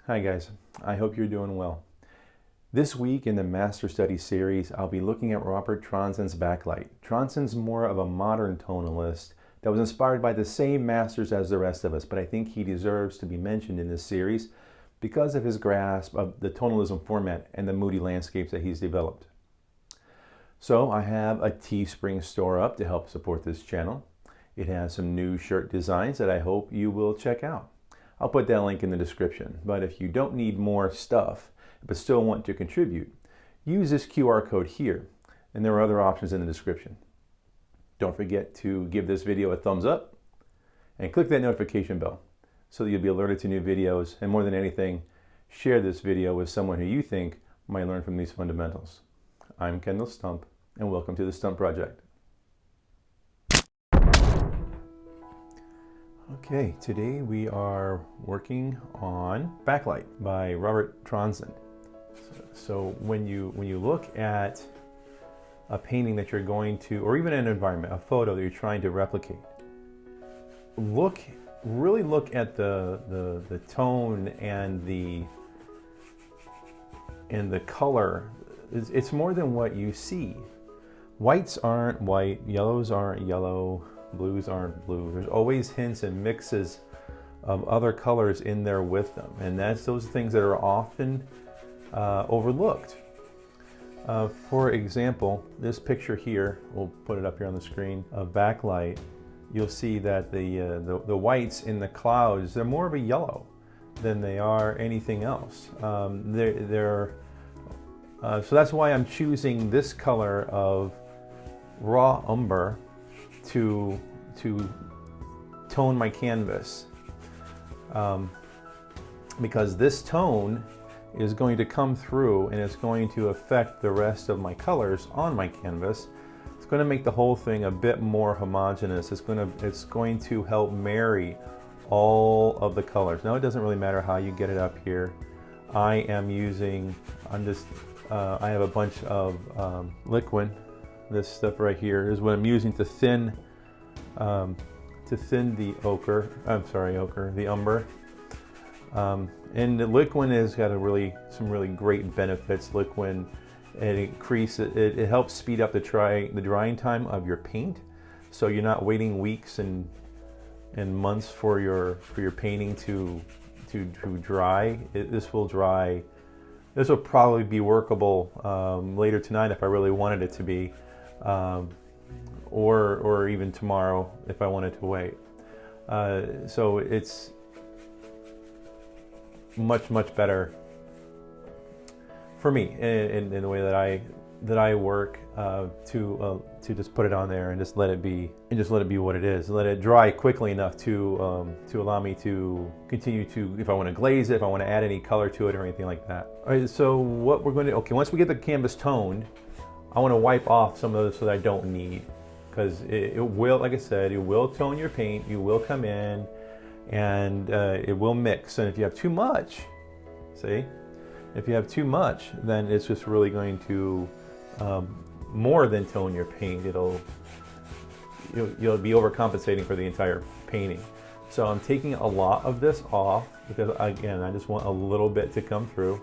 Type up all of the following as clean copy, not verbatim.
Hi guys, I hope you're doing well. This week in the Master Study series, I'll be looking at Robert Tronsen's backlight. Tronsen's more of a modern tonalist that was inspired by the same masters as the rest of us, but I think he deserves to be mentioned in this series because of his grasp of the tonalism format and the moody landscapes that he's developed. So I have a Teespring store up to help support this channel. It has some new shirt designs that I hope you will check out. I'll put that link in the description, but if you don't need more stuff, but still want to contribute, use this QR code here, and there are other options in the description. Don't forget to give this video a thumbs up, and click that notification bell, so that you'll be alerted to new videos, and more than anything, share this video with someone who you think might learn from these fundamentals. I'm Kendall Stump, and welcome to the Stump Project. Okay, today we are working on Backlight by Robert Trondsen. So when you look at a painting that you're going to, or even an environment, a photo that you're trying to replicate, really look at the tone and the color. It's more than what you see. Whites aren't white, yellows aren't yellow, blues aren't blue. There's always hints and mixes of other colors in there with them, and those things that are often overlooked. For example, this picture here, we'll put it up here on the screen, of Backlight. You'll see that the whites in the clouds, they're more of a yellow than they are anything else. So that's why I'm choosing this color of raw umber to tone my canvas, because this tone is going to come through and it's going to affect the rest of my colors on my canvas. It's going to make the whole thing a bit more homogeneous. It's going to help marry all of the colors. Now it doesn't really matter how you get it up here. I have a bunch of liquid. This stuff right here is what I'm using to thin the the umber. And the liquid has got some really great benefits. Liquid, it helps speed up the drying time of your paint, so you're not waiting weeks and months for your painting to dry. This will dry. This will probably be workable later tonight if I really wanted it to be, or even tomorrow if I wanted to wait. So it's much better for me in the way that I work, to just put it on there and just let it be what it is. Let it dry quickly enough to allow me to continue to, if I want to glaze it, if I want to add any color to it or anything like that. All right, so what we're going to, once we get the canvas toned, I want to wipe off some of those so that I don't need, because it will, like I said, it will tone your paint. You will come in and it will mix, and if you have too much, if you have too much, then it's just really going to more than tone your paint. You'll be overcompensating for the entire painting. So I'm taking a lot of this off because, again, I just want a little bit to come through.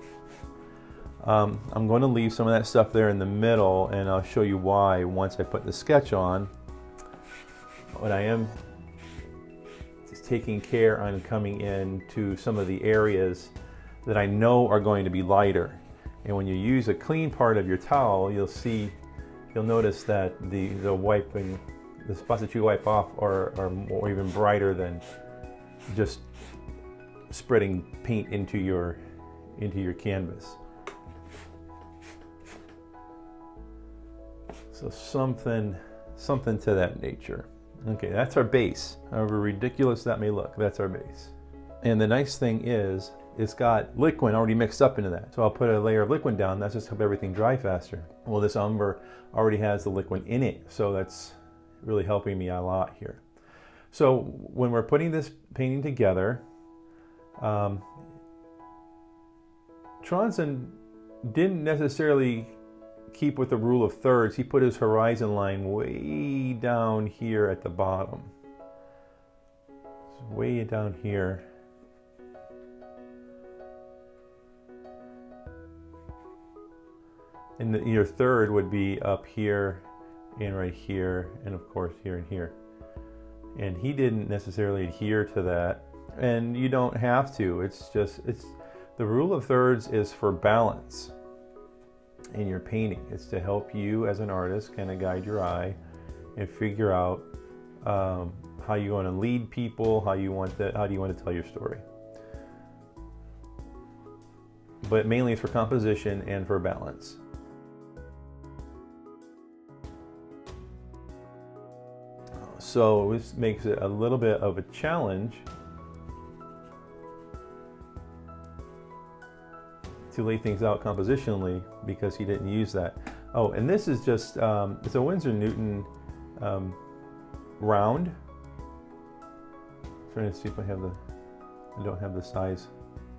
I'm going to leave some of that stuff there in the middle, and I'll show you why once I put the sketch on. But I am just taking care on coming into some of the areas that I know are going to be lighter. And when you use a clean part of your towel, you'll notice that the spots that you wipe off are more even brighter than just spreading paint into your canvas. So something to that nature. Okay, that's our base. However ridiculous that may look, that's our base. And the nice thing is, it's got liquid already mixed up into that. So I'll put a layer of liquid down. That's just help everything dry faster. Well, this umber already has the liquid in it, so that's really helping me a lot here. So when we're putting this painting together, Trondsen didn't necessarily keep with the rule of thirds. He put his horizon line way down here at the bottom. It's way down here. And your third would be up here and right here, and of course here and here. And he didn't necessarily adhere to that, and you don't have to. It's the rule of thirds is for balance in your painting. It's to help you as an artist kind of guide your eye and figure out how you want to lead people, how do you want to tell your story. But mainly it's for composition and for balance. So this makes it a little bit of a challenge to lay things out compositionally because he didn't use that. Oh, and this is just, it's a Winsor Newton round. I'm trying to see if I don't have the size.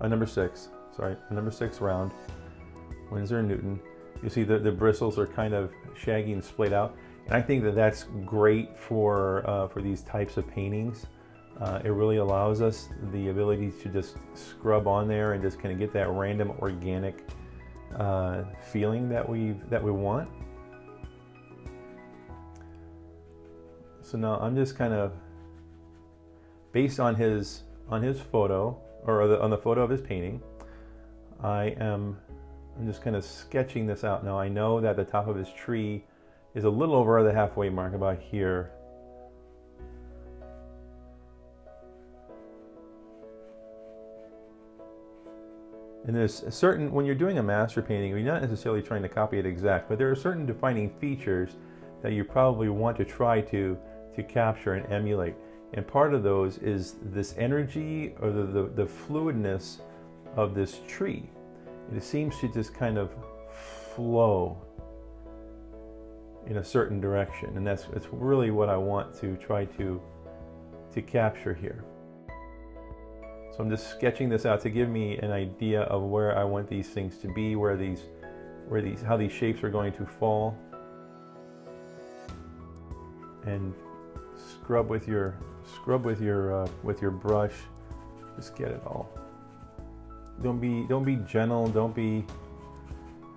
Number 6, sorry, number 6 round, Winsor Newton. You see the bristles are kind of shaggy and splayed out. And I think that that's great for these types of paintings. It really allows us the ability to just scrub on there and just kind of get that random organic feeling that we want. So now I'm just kind of, based on his photo, or on the photo of his painting, I'm just kind of sketching this out. Now I know that the top of his tree is a little over the halfway mark, about here. And there's a certain, when you're doing a master painting, you're not necessarily trying to copy it exact, but there are certain defining features that you probably want to try to capture and emulate. And part of those is this energy, or the fluidness of this tree. It seems to just kind of flow in a certain direction, and that's really what I want to try to capture here. So I'm just sketching this out to give me an idea of where I want these things to be, how these shapes are going to fall, and scrub with your brush. Just get it all. Don't be gentle.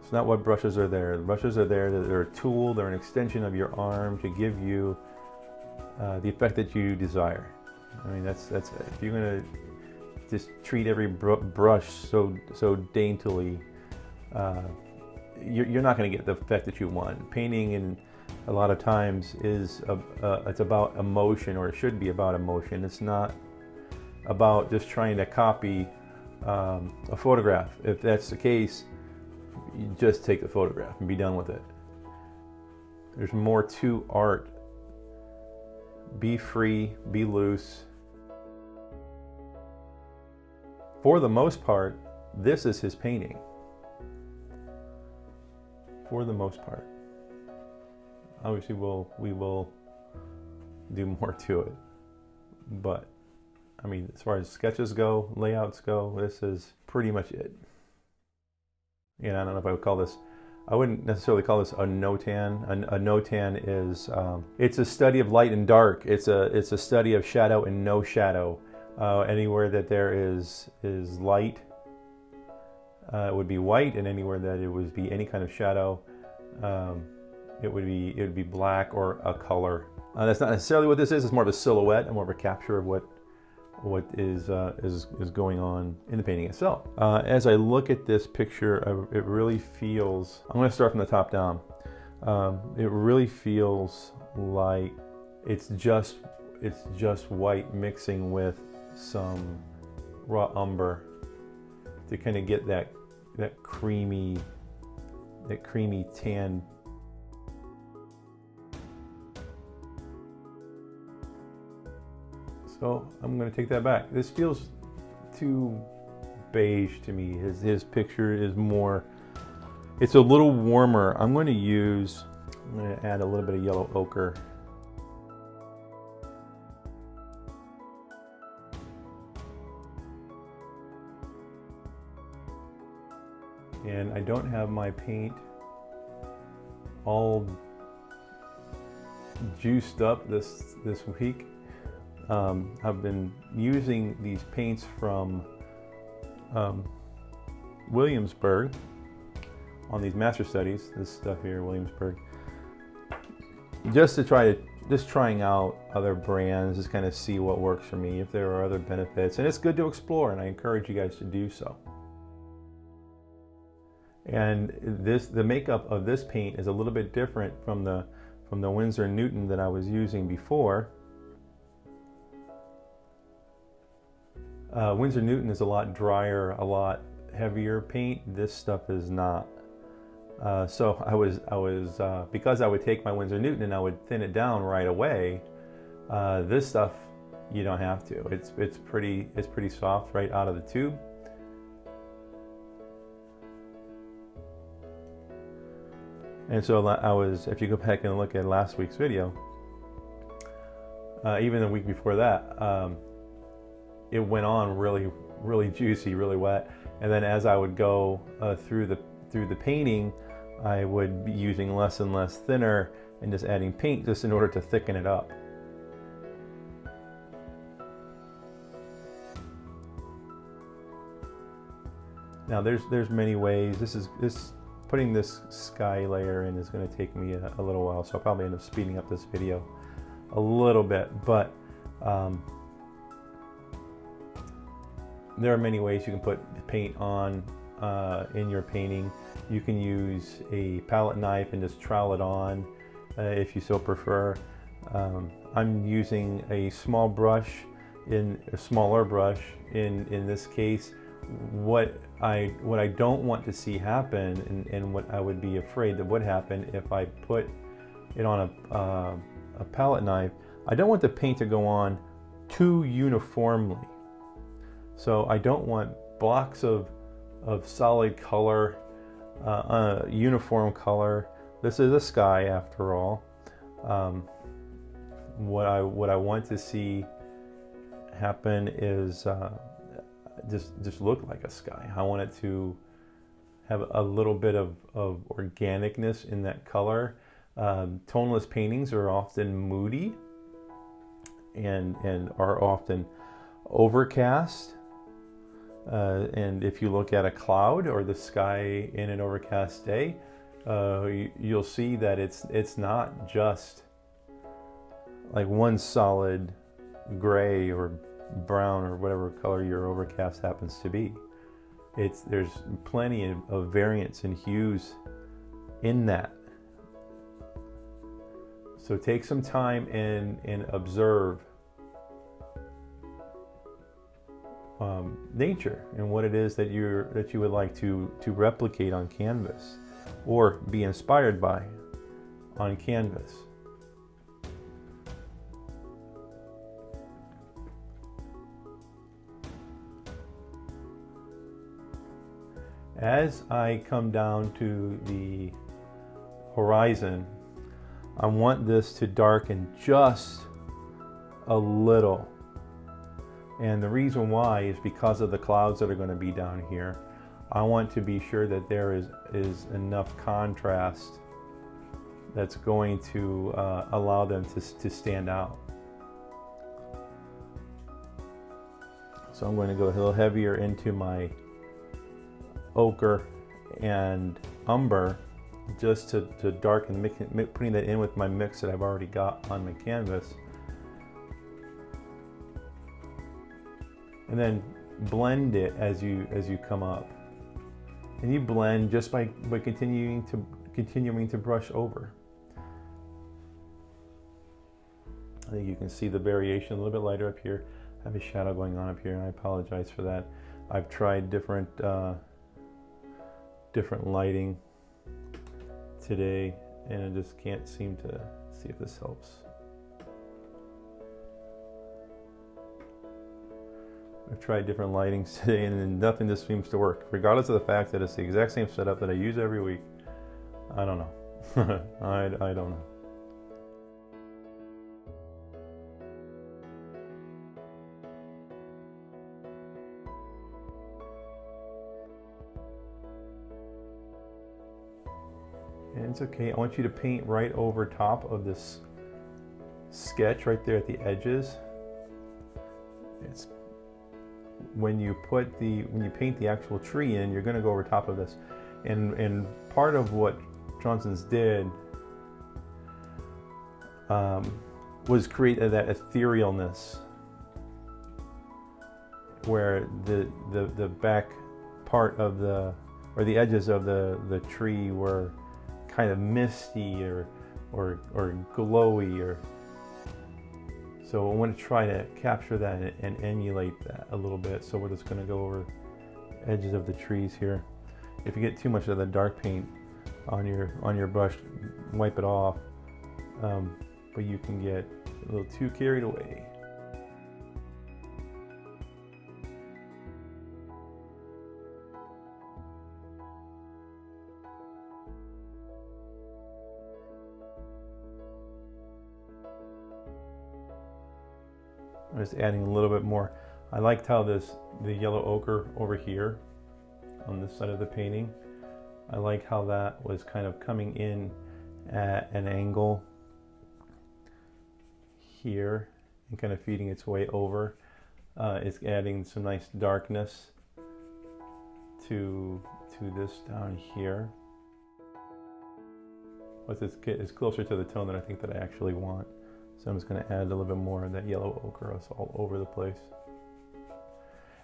It's not what brushes are there. The brushes are there. They're a tool. They're an extension of your arm to give you the effect that you desire. I mean, that's it. If you're gonna just treat every brush so daintily, you're not going to get the effect that you want. Painting, in a lot of times, is it's about emotion, or it should be about emotion. It's not about just trying to copy a photograph. If that's the case, you just take the photograph and be done with it. There's more to art. Be free, be loose. For the most part, this is his painting. For the most part. Obviously, we will do more to it. But, I mean, as far as sketches go, layouts go, this is pretty much it. And I don't know if I would call this, I wouldn't necessarily call this a notan. A notan is, it's a study of light and dark. It's a study of shadow and no shadow. Anywhere that there is light, it would be white, and anywhere that it would be any kind of shadow, it would be black or a color. That's not necessarily what this is. It's more of a silhouette and more of a capture of what is going on in the painting itself. As I look at this picture, it really feels. I'm going to start from the top down. It really feels like it's just white mixing with some raw umber to kind of get that creamy tan. So I'm going to take that back. This feels too beige to me. His picture is more, it's a little warmer. I'm going to add a little bit of yellow ochre. And I don't have my paint all juiced up this week. I've been using these paints from Williamsburg, on these master studies, this stuff here, Williamsburg, just to trying out other brands, just kind of see what works for me, if there are other benefits. And it's good to explore, and I encourage you guys to do so. And the makeup of this paint is a little bit different from the Winsor & Newton that I was using before. Winsor & Newton is a lot drier, a lot heavier paint. This stuff is not. So I was because I would take my Winsor & Newton and I would thin it down right away. This stuff you don't have to. It's pretty soft right out of the tube. And so if you go back and look at last week's video, even the week before that, it went on really juicy, really wet. And then as I would go through the painting, I would be using less and less thinner and just adding paint just in order to thicken it up. Now there's many ways. Putting this sky layer in is going to take me a little while, so I'll probably end up speeding up this video a little bit. But there are many ways you can put paint on in your painting. You can use a palette knife and just trowel it on if you so prefer. I'm using a smaller brush in this case. What I don't want to see happen, and what I would be afraid that would happen if I put it on a palette knife, I don't want the paint to go on too uniformly. So I don't want blocks of solid color, uniform color. This is a sky after all. What I want to see happen is just look like a sky. I want it to have a little bit of organicness in that color. Tonalist paintings are often moody and are often overcast. And if you look at a cloud or the sky in an overcast day, you'll see that it's not just like one solid gray or brown or whatever color your overcast happens to be. There's plenty of variance in hues in that. So take some time and observe nature and what it is that you would like to replicate on canvas or be inspired by on canvas. As I come down to the horizon, I want this to darken just a little. And the reason why is because of the clouds that are going to be down here. I want to be sure that there is enough contrast that's going to allow them to stand out. So I'm going to go a little heavier into my ochre and umber just to darken, putting that in with my mix that I've already got on my canvas. And then blend it as you come up. And you blend just by continuing to brush over. I think you can see the variation a little bit lighter up here. I have a shadow going on up here, and I apologize for that. I've tried different lighting today, and I just can't seem to see if this helps. I've tried different lightings today, and nothing just seems to work, regardless of the fact that it's the exact same setup that I use every week. I don't know. I don't know. And it's okay. I want you to paint right over top of this sketch right there at the edges. It's when you paint the actual tree in, you're going to go over top of this. And part of what Trondsen's did was create that etherealness, where the back part of the edges of the tree were kind of misty or glowy, or so I want to try to capture that and emulate that a little bit. So we're just going to go over edges of the trees here. If you get too much of the dark paint on your brush, wipe it off, but you can get a little too carried away. I'm just adding a little bit more. I liked how the yellow ochre over here on this side of the painting, I like how that was kind of coming in at an angle here and kind of feeding its way over. It's adding some nice darkness to this down here. But it's closer to the tone that I think that I actually want. So I'm just going to add a little bit more of that yellow ochre all over the place.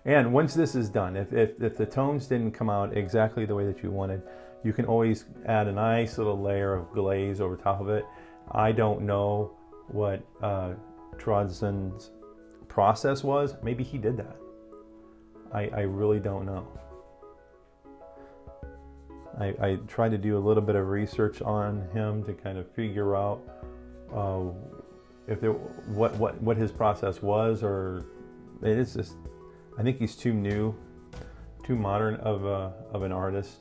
And once this is done, if the tones didn't come out exactly the way that you wanted, you can always add a nice little layer of glaze over top of it. I don't know what Trondsen's process was. Maybe he did that. I really don't know. I tried to do a little bit of research on him to kind of figure out what his process was, or it is just, I think he's too new, too modern of an artist.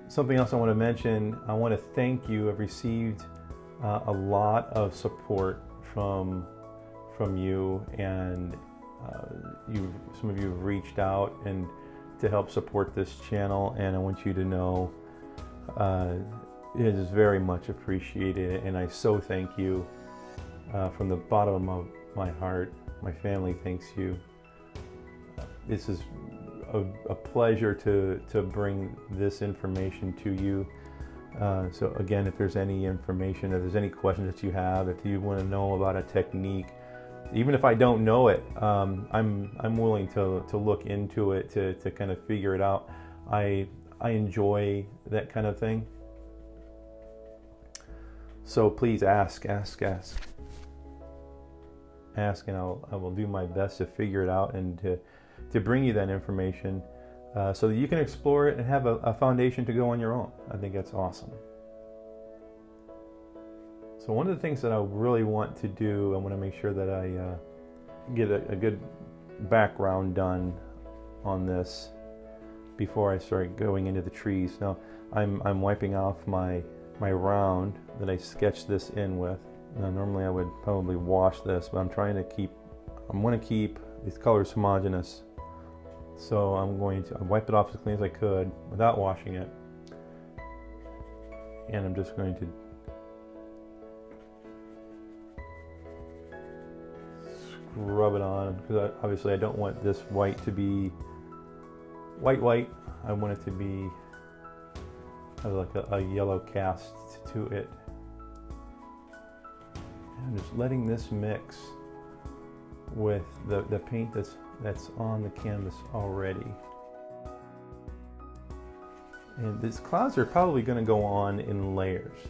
Something else I want to mention, I want to thank you. I've received a lot of support from you, and some of you have reached out and to help support this channel, and I want you to know it is very much appreciated, and I so thank you from the bottom of my heart. My family thanks you. This is a pleasure to bring this information to you. So again, if there's any information, if there's any questions that you have, if you want to know about a technique, even if I don't know it, I'm willing to look into it to kind of figure it out. I enjoy that kind of thing. So please ask, and I will do my best to figure it out and to bring you that information so that you can explore it and have a foundation to go on your own. I think that's awesome. So one of the things that I really want to do, I want to make sure that I get a good background done on this before I start going into the trees. Now I'm wiping off my round that I sketched this in with. Now normally I would probably wash this, but I'm going to keep these colors homogeneous. So I'm going to wipe it off as clean as I could without washing it. And I'm just going to scrub it on, because obviously I don't want this white to be white. I want it to be have like a yellow cast to it. And I'm just letting this mix with the paint that's on the canvas already. And these clouds are probably going to go on in layers.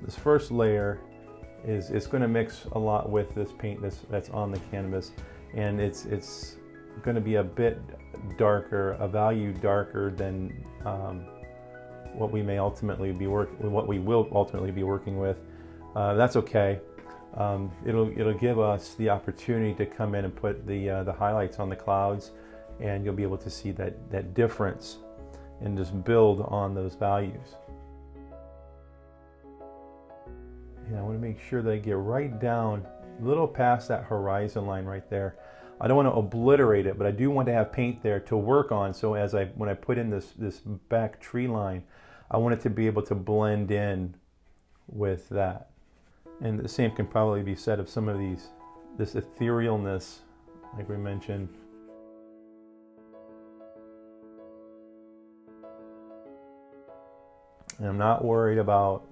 This first layer is going to mix a lot with this paint that's on the canvas, and it's going to be a bit darker, a value darker than what we will ultimately be working with. That's okay. It'll give us the opportunity to come in and put the highlights on the clouds, and you'll be able to see that difference and just build on those values. And I want to make sure that I get right down a little past that horizon line right there. I don't want to obliterate it, but I do want to have paint there to work on, so when I put in this back tree line, I want it to be able to blend in with that. And the same can probably be said of some of this etherealness, like we mentioned. And I'm not worried about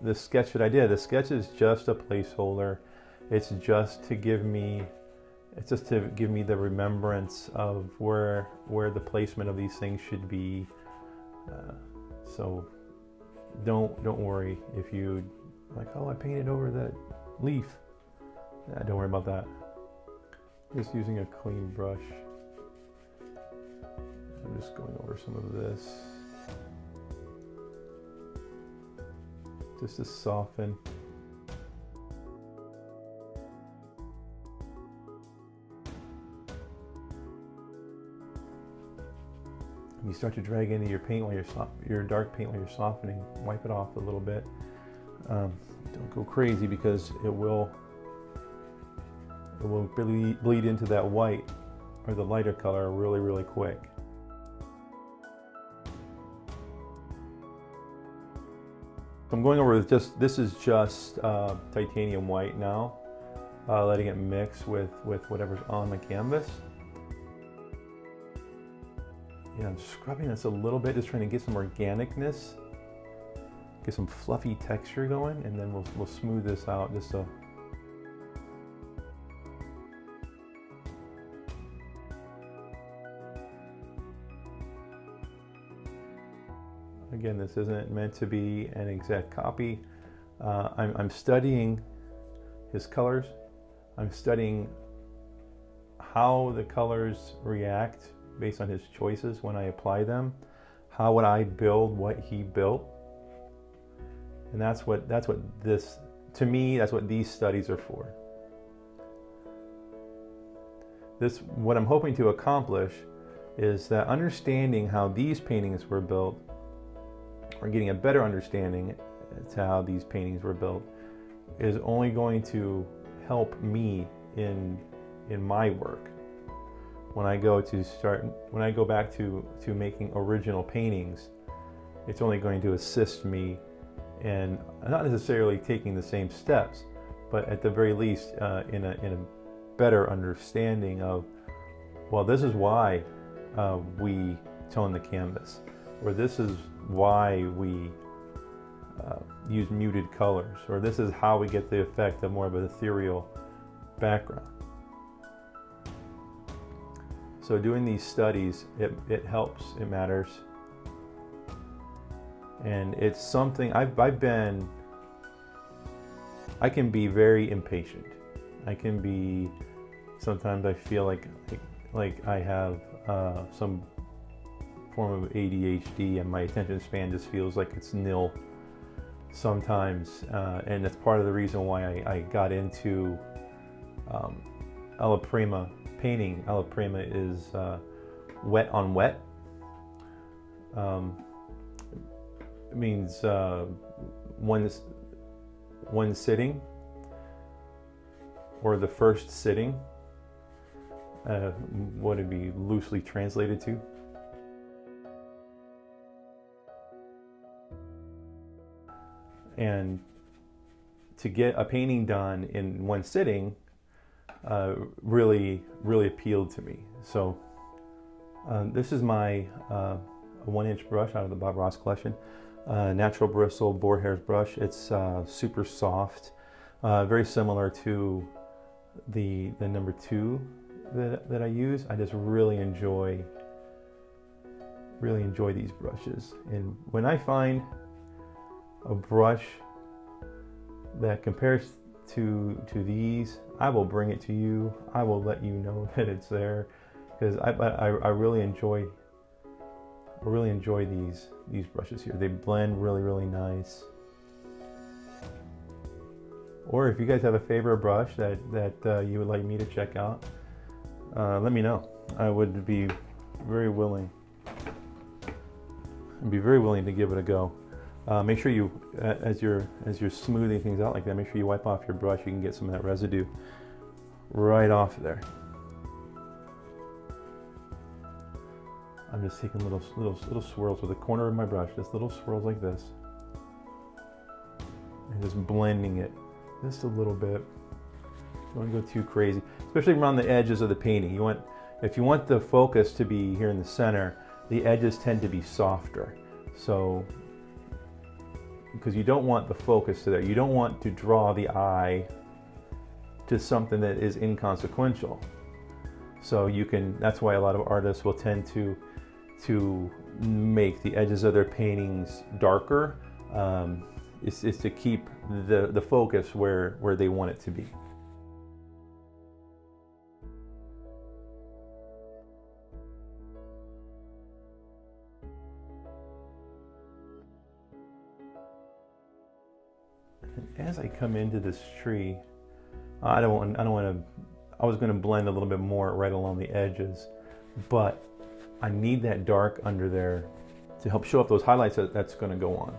the sketch that I did. The sketch is just a placeholder. It's just to give me the remembrance of where the placement of these things should be. So don't worry if you like, oh, I painted over that leaf. Don't worry about that. Just using a clean brush. I'm just going over some of this just to soften. You start to drag into your paint while your dark paint while you're softening. Wipe it off a little bit. Don't go crazy because it will bleed into that white or the lighter color really quick. I'm going over with this is just titanium white now, letting it mix with whatever's on the canvas. Yeah, I'm scrubbing this a little bit, just trying to get some organicness, get some fluffy texture going, and then we'll smooth this out just so. Again, this isn't meant to be an exact copy. I'm studying his colors. I'm studying how the colors react based on his choices when I apply them. How would I build what he built? And that's what this, to me, that's what these studies are for. What I'm hoping to accomplish is that understanding how these paintings were built, or getting a better understanding to how these paintings were built, is only going to help me in my work. When I go back to making original paintings, it's only going to assist me in not necessarily taking the same steps, but at the very least in a better understanding of, well, this is why we tone the canvas, or this is why we use muted colors, or this is how we get the effect of more of an ethereal background. So doing these studies, it helps, it matters. And it's something I can be very impatient. Sometimes I feel like I have some form of ADHD, and my attention span just feels like it's nil sometimes. And that's part of the reason why I got into alla prima painting. Alla prima is wet on wet. It means one sitting, or the first sitting, what it'd be loosely translated to. And to get a painting done in one sitting really appealed to me. So this is my 1-inch brush out of the Bob Ross collection, natural bristle boar hairs brush. It's super soft, very similar to the number 2 that I use. I just really enjoy these brushes. And when I find a brush that compares to these, I will bring it to you. I will let you know that it's there, because I really enjoy these brushes here. They blend really nice. Or if you guys have a favorite brush that you would like me to check out, let me know. I would be very willing. I'd be very willing to give it a go. Make sure you, as you're smoothing things out like that, make sure you wipe off your brush. You can get some of that residue right off there. I'm just taking little swirls with the corner of my brush, just little swirls like this, and just blending it just a little bit. Don't go too crazy, especially around the edges of the painting. If you want the focus to be here in the center, the edges tend to be softer. So, because you don't want the focus to there, you don't want to draw the eye to something that is inconsequential. So that's why a lot of artists will tend to make the edges of their paintings darker. Is to keep the focus where they want it to be. And as I come into this tree, I was going to blend a little bit more right along the edges, but I need that dark under there to help show up those highlights that's going to go on.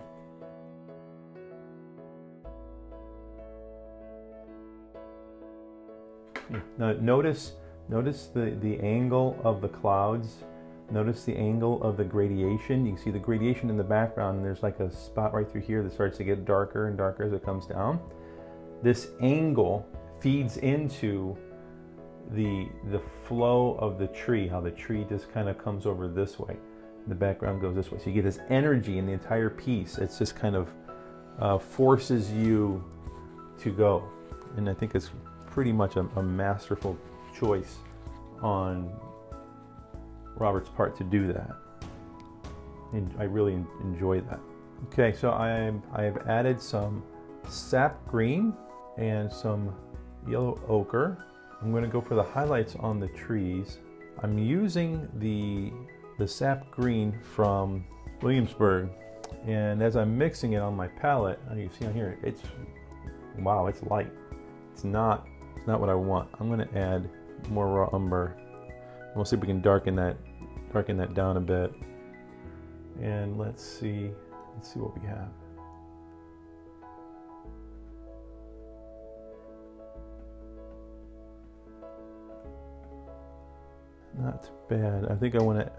Now notice the angle of the clouds. Notice the angle of the gradation. You can see the gradation in the background, and there's like a spot right through here that starts to get darker and darker as it comes down. This angle feeds into the flow of the tree, how the tree just kind of comes over this way. The background goes this way. So you get this energy in the entire piece. It's just kind of forces you to go. And I think it's pretty much a masterful choice on Robert's part to do that. And I really enjoy that. Okay, so I have added some sap green and some yellow ochre. I'm going to go for the highlights on the trees. I'm using the sap green from Williamsburg, and as I'm mixing it on my palette, you see on here, it's light. It's not what I want. I'm going to add more raw umber. We'll see if we can darken that down a bit. And let's see what we have. Not bad. I think I want to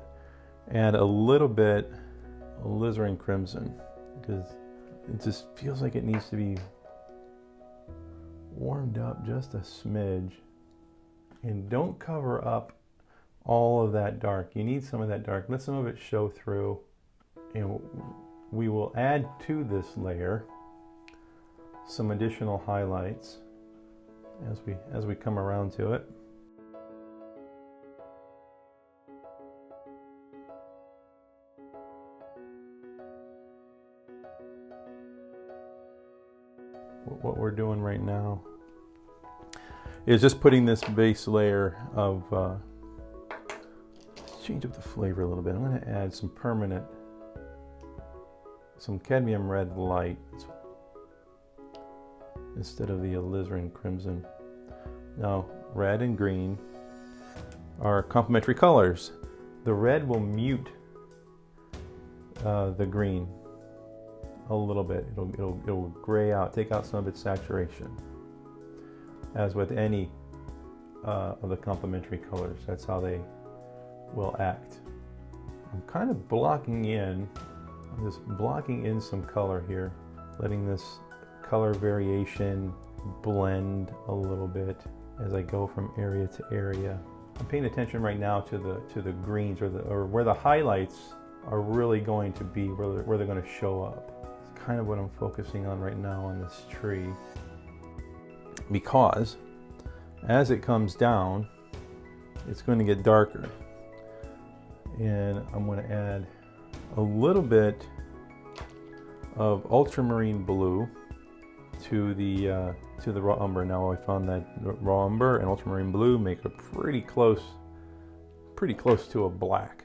add a little bit of alizarin crimson because it just feels like it needs to be warmed up just a smidge. And don't cover up all of that dark. You need some of that dark. Let some of it show through. And we will add to this layer some additional highlights as we come around to it. What we're doing right now is just putting this base layer of change up the flavor a little bit. I'm going to add some cadmium red light instead of the alizarin crimson. Now, red and green are complementary colors. The red will mute the green a little bit. It'll gray out, take out some of its saturation. As with any of the complementary colors, that's how they will act. I'm kind of blocking in. I'm just blocking in some color here, letting this color variation blend a little bit as I go from area to area. I'm paying attention right now to the greens or where the highlights are really going to be, where they're going to show up. It's kind of what I'm focusing on right now on this tree, because as it comes down, it's going to get darker. And I'm going to add a little bit of ultramarine blue to the raw umber. Now I found that raw umber and ultramarine blue make a pretty close to a black.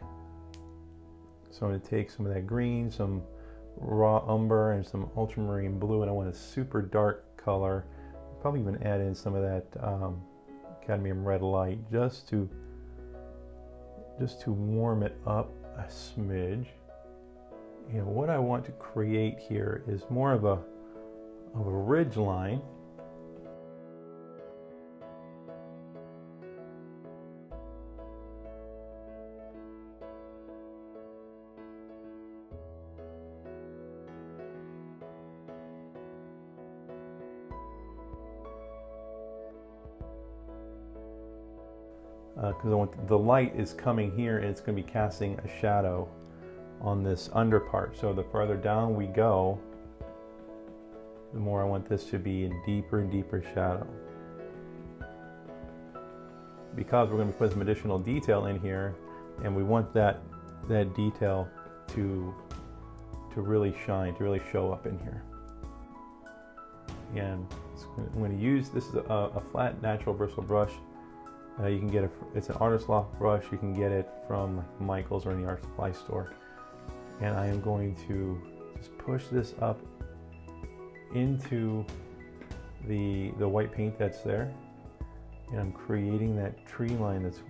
So I'm going to take some of that green, some raw umber, and some ultramarine blue, and I want a super dark color. I'll probably even add in some of that cadmium red light just to warm it up a smidge. And what I want to create here is more of a ridge line. because I want the light is coming here and it's going to be casting a shadow on this under part. So the farther down we go, the more I want this to be in deeper and deeper shadow. Because we're going to put some additional detail in here, and we want that detail to really shine, to really show up in here. Again, I'm going to use, this is a flat natural bristle brush. You can get it's an Artist Loft brush. You can get it from Michael's or any art supply store. And I am going to just push this up into the white paint that's there. And I'm creating that tree line that's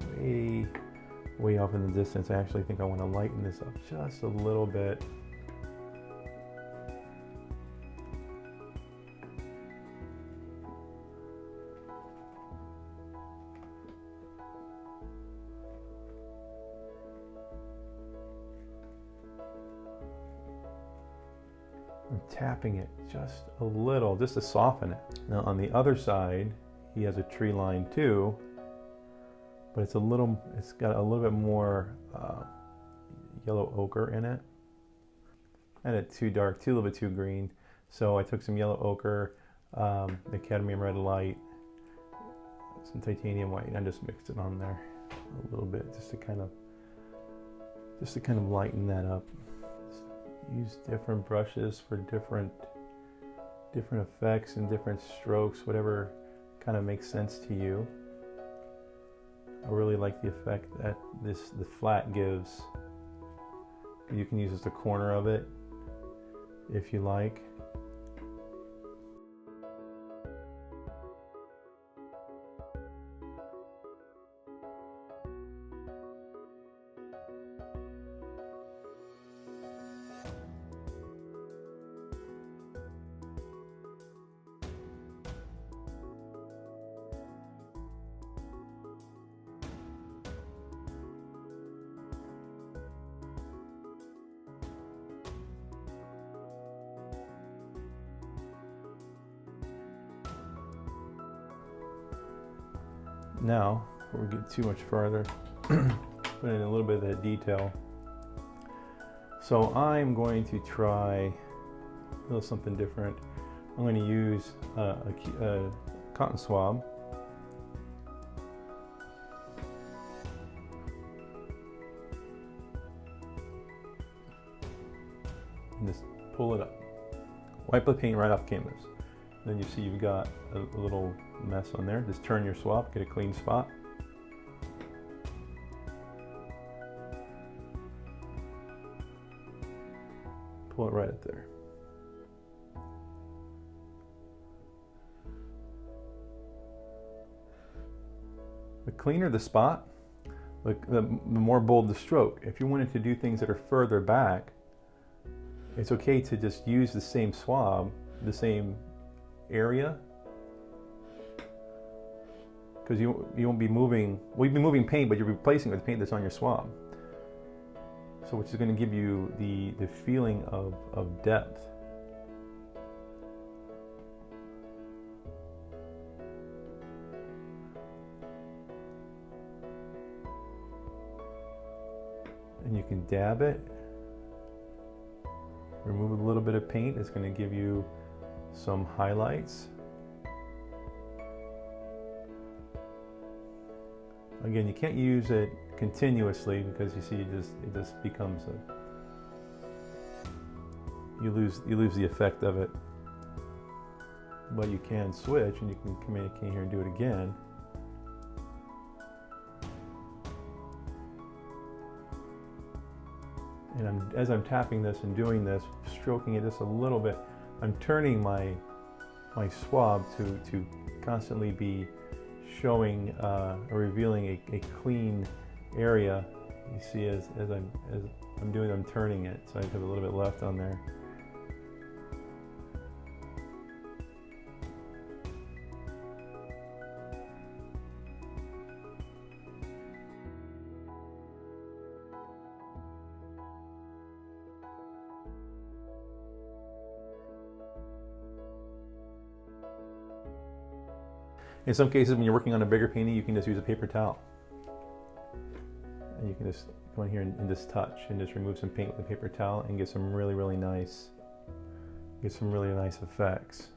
way off in the distance. I actually think I want to lighten this up just a little bit. I'm tapping it just a little, just to soften it. Now on the other side, he has a tree line too, but it's got a little bit more yellow ochre in it. I had it too dark, a little bit too green. So I took some yellow ochre, the cadmium red light, some titanium white, and I just mixed it on there a little bit, just to kind of lighten that up. Use different brushes for different effects and different strokes, whatever kind of makes sense to you. I really like the effect that the flat gives. You can use just a corner of it if you like. Now, before we get too much farther, put in a little bit of that detail. So I'm going to try a little something different. I'm going to use a cotton swab. And just pull it up. Wipe the paint right off canvas. Then you see you've got a little mess on there. Just turn your swab, get a clean spot. Pull it right up there. The cleaner the spot, the more bold the stroke. If you wanted to do things that are further back, it's okay to just use the same swab, the same area, because you won't be moving. Well, you'll be moving paint, but you're replacing it with paint that's on your swab. So, which is going to give you the feeling of depth. And you can dab it, remove a little bit of paint. It's going to give you some highlights. Again, you can't use it continuously because you see it just becomes you lose the effect of it. But you can switch and you can come in here and do it again. And as I'm tapping this and doing this, stroking it just a little bit, I'm turning my swab to constantly be showing or revealing a clean area. You see, as I'm doing, I'm turning it, so I have a little bit left on there. In some cases, when you're working on a bigger painting, you can just use a paper towel. you can just go in here and just touch and just remove some paint with a paper towel and get some really nice effects.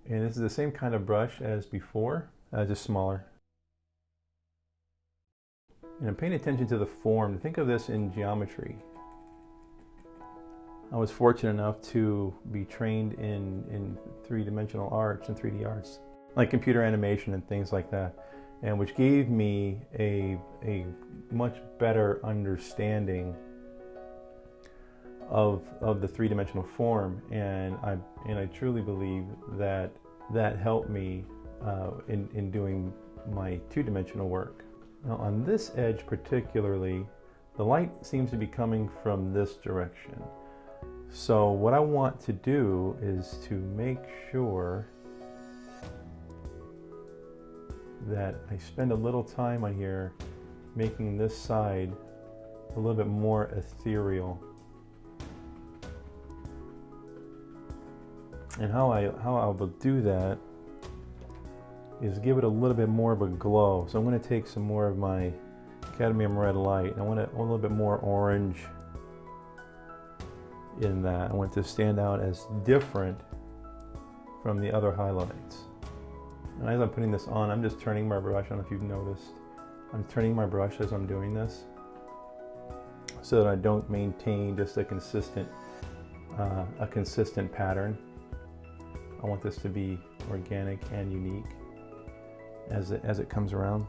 And this is the same kind of brush as before, just smaller. And I'm paying attention to the form. Think of this in geometry. I was fortunate enough to be trained in three-dimensional arts and 3D arts, like computer animation and things like that, and which gave me a much better understanding of the three-dimensional form, and I truly believe that helped me in doing my two-dimensional work. Now on this edge particularly, the light seems to be coming from this direction. So what I want to do is to make sure that I spend a little time on here making this side a little bit more ethereal. And how I will do that is give it a little bit more of a glow. So I'm going to take some more of my cadmium red light, and I want a little bit more orange in that. I want it to stand out as different from the other highlights. And as I'm putting this on, I'm just turning my brush. I don't know if you've noticed. I'm turning my brush as I'm doing this so that I don't maintain just a consistent pattern. I want this to be organic and unique as it comes around.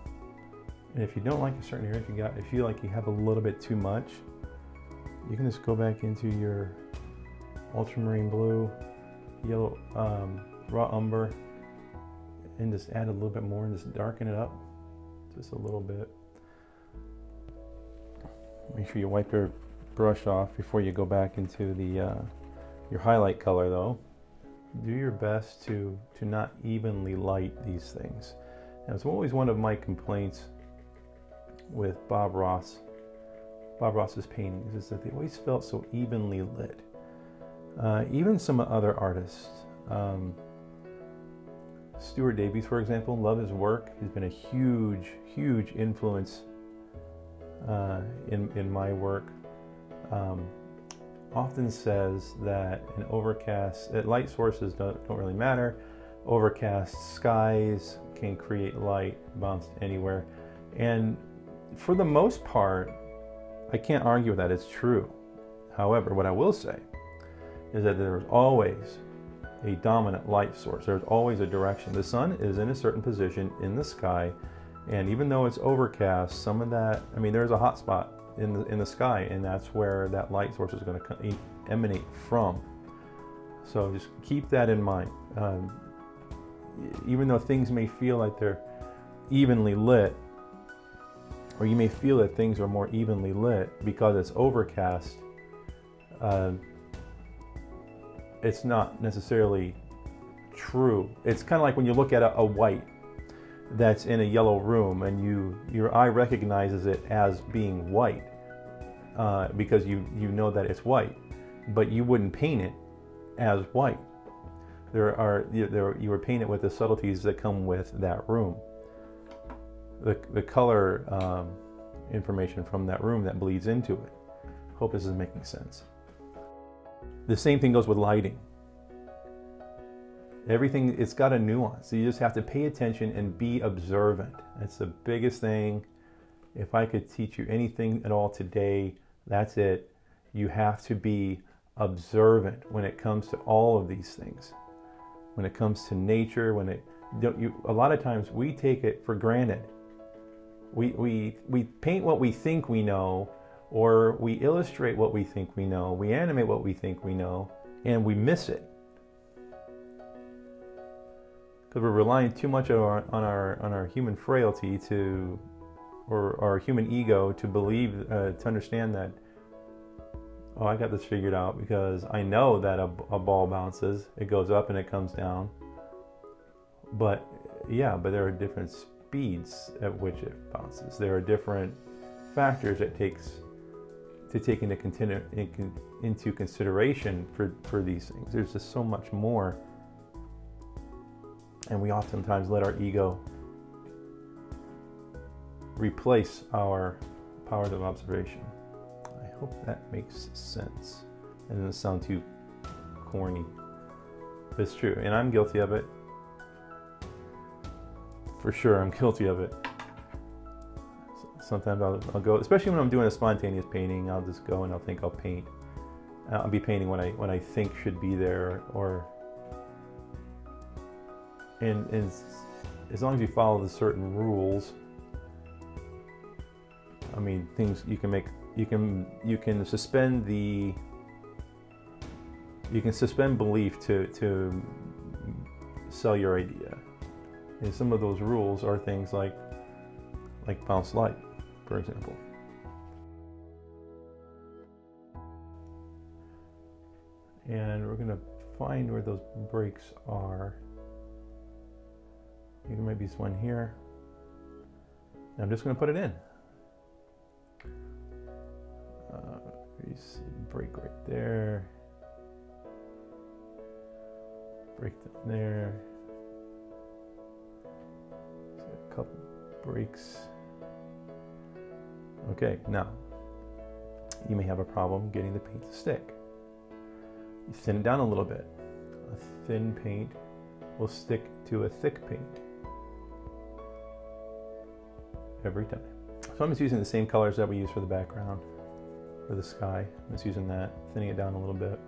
And if you don't like a certain area, if you feel like you have a little bit too much, you can just go back into your ultramarine blue, yellow, raw umber, and just add a little bit more and just darken it up just a little bit. Make sure you wipe your brush off before you go back into the your highlight color though. Do your best to not evenly light these things. And it's always one of my complaints with Bob Ross's paintings, is that they always felt so evenly lit. Even some other artists, Stuart Davies, for example, love his work. He's been a huge influence in my work. Often says that an overcast, light sources don't really matter. Overcast skies can create light bounced anywhere. And for the most part, I can't argue with that, it's true. However, what I will say is that there's always a dominant light source. There's always a direction. The sun is in a certain position in the sky, and even though it's overcast, some of that, I mean, there's a hot spot in the sky, and that's where that light source is going to emanate from. So just keep that in mind. Even though things may feel like they're evenly lit, or you may feel that things are more evenly lit because it's overcast, it's not necessarily true. It's kind of like when you look at a white that's in a yellow room, and your eye recognizes it as being white because you know that it's white, but you wouldn't paint it as white. You would paint it with the subtleties that come with that room. The color information from that room that bleeds into it. Hope this is making sense. The same thing goes with lighting. Everything, it's got a nuance. So you just have to pay attention and be observant. That's the biggest thing. If I could teach you anything at all today, that's it. You have to be observant when it comes to all of these things. When it comes to nature, a lot of times we take it for granted. We paint what we think we know, or we illustrate what we think we know, we animate what we think we know, and we miss it. Because we're relying too much on our human frailty or our human ego to believe, to understand that, oh, I got this figured out because I know that a ball bounces, it goes up and it comes down. But there are different speeds at which it bounces. There are different factors it takes to take into consideration for these things. There's just so much more. And we oftentimes let our ego replace our powers of observation. I hope that makes sense. It doesn't sound too corny, but it's true, and I'm guilty of it. For sure, I'm guilty of it. Sometimes I'll go, especially when I'm doing a spontaneous painting, I'll just go and I'll think I'll paint. I'll be painting what I think should be there, and as long as you follow the certain rules, I mean, things you can suspend belief to sell your idea. And some of those rules are things like bounce light, for example. And we're going to find where those breaks are. There might be one here. And I'm just going to put it in. Break right there. Break down there. A couple breaks. Okay, now you may have a problem getting the paint to stick. You thin it down a little bit. A thin paint will stick to a thick paint every time. So I'm just using the same colors that we use for the background, for the sky. I'm just using that, thinning it down a little bit.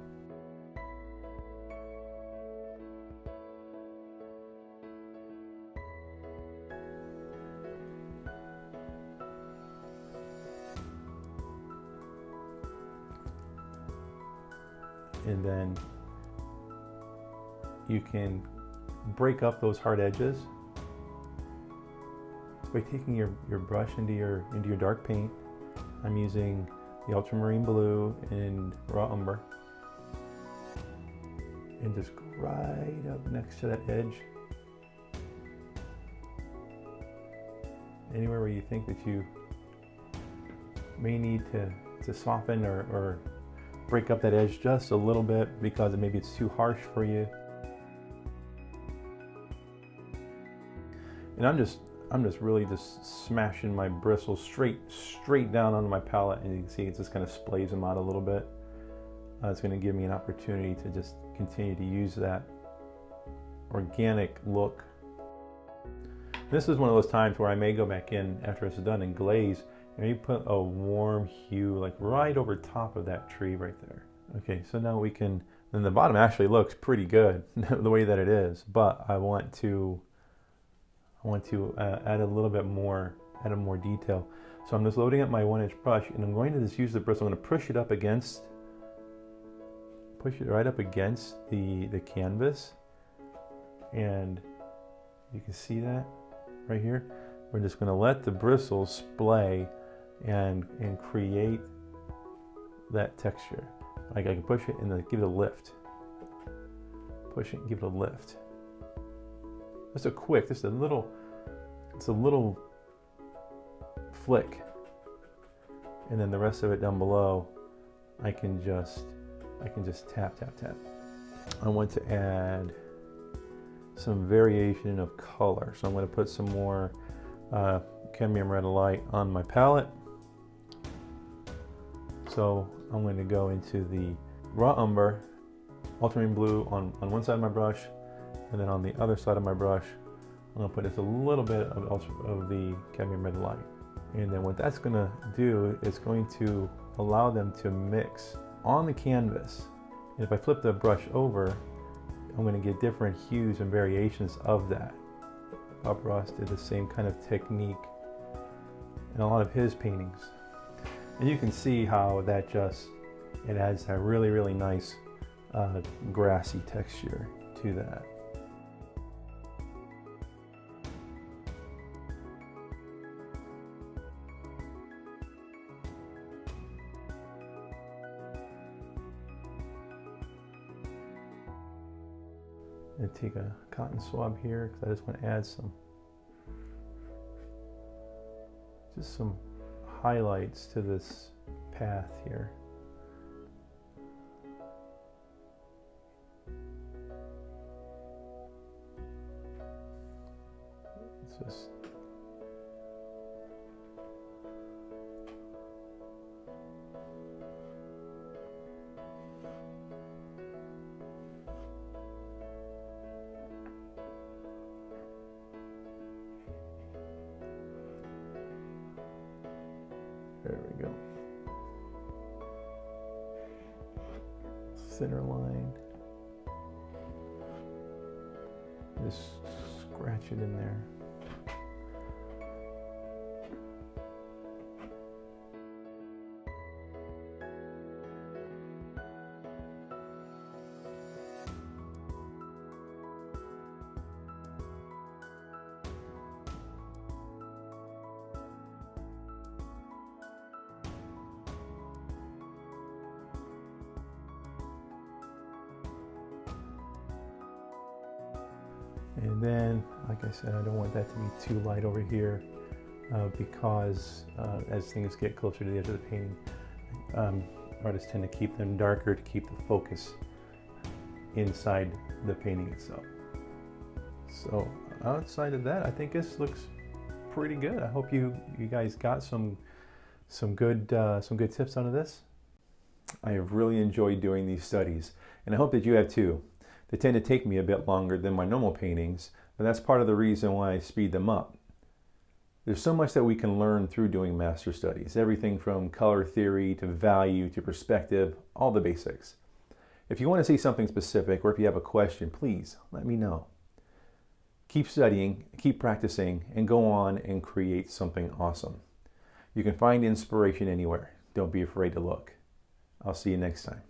And then you can break up those hard edges by taking your brush into your dark paint. I'm using the ultramarine blue and raw umber, and just right up next to that edge, anywhere where you think that you may need to soften or break up that edge just a little bit because maybe it's too harsh for you. And I'm just really just smashing my bristles straight down onto my palette, and you can see it just kind of splays them out a little bit. It's going to give me an opportunity to just continue to use that organic look. This is one of those times where I may go back in after it's done and glaze, and you put a warm hue like right over top of that tree right there. Okay, so now we can, and the bottom actually looks pretty good the way that it is, but I want to add a little bit more, add more detail. So I'm just loading up my 1-inch brush, and I'm going to just use the bristle. I'm going to push it right up against the canvas, and you can see that right here. We're just going to let the bristles splay and create that texture. Like I can push it and then give it a lift. Push it and give it a lift. Just a little flick, and then the rest of it down below, I can just tap. I want to add some variation of color, so I'm going to put some more cadmium red light on my palette. So I'm going to go into the raw umber, ultramarine blue on one side of my brush, and then on the other side of my brush, I'm going to put just a little bit of the cadmium red light. And then what that's going to do is going to allow them to mix on the canvas. And if I flip the brush over, I'm going to get different hues and variations of that. Bob Ross did the same kind of technique in a lot of his paintings. And you can see how that it adds a really, really nice grassy texture to that. I'm going to take a cotton swab here because I just want to add some highlights to this path here. It's just Thinner line. Just scratch it in there. And then, like I said, I don't want that to be too light over here because as things get closer to the edge of the painting, artists tend to keep them darker to keep the focus inside the painting itself. So outside of that, I think this looks pretty good. I hope you guys got some good tips out of this. I have really enjoyed doing these studies, and I hope that you have too. They tend to take me a bit longer than my normal paintings, but that's part of the reason why I speed them up. There's so much that we can learn through doing master studies, everything from color theory to value to perspective, all the basics. If you want to see something specific or if you have a question, please let me know. Keep studying, keep practicing, and go on and create something awesome. You can find inspiration anywhere. Don't be afraid to look. I'll see you next time.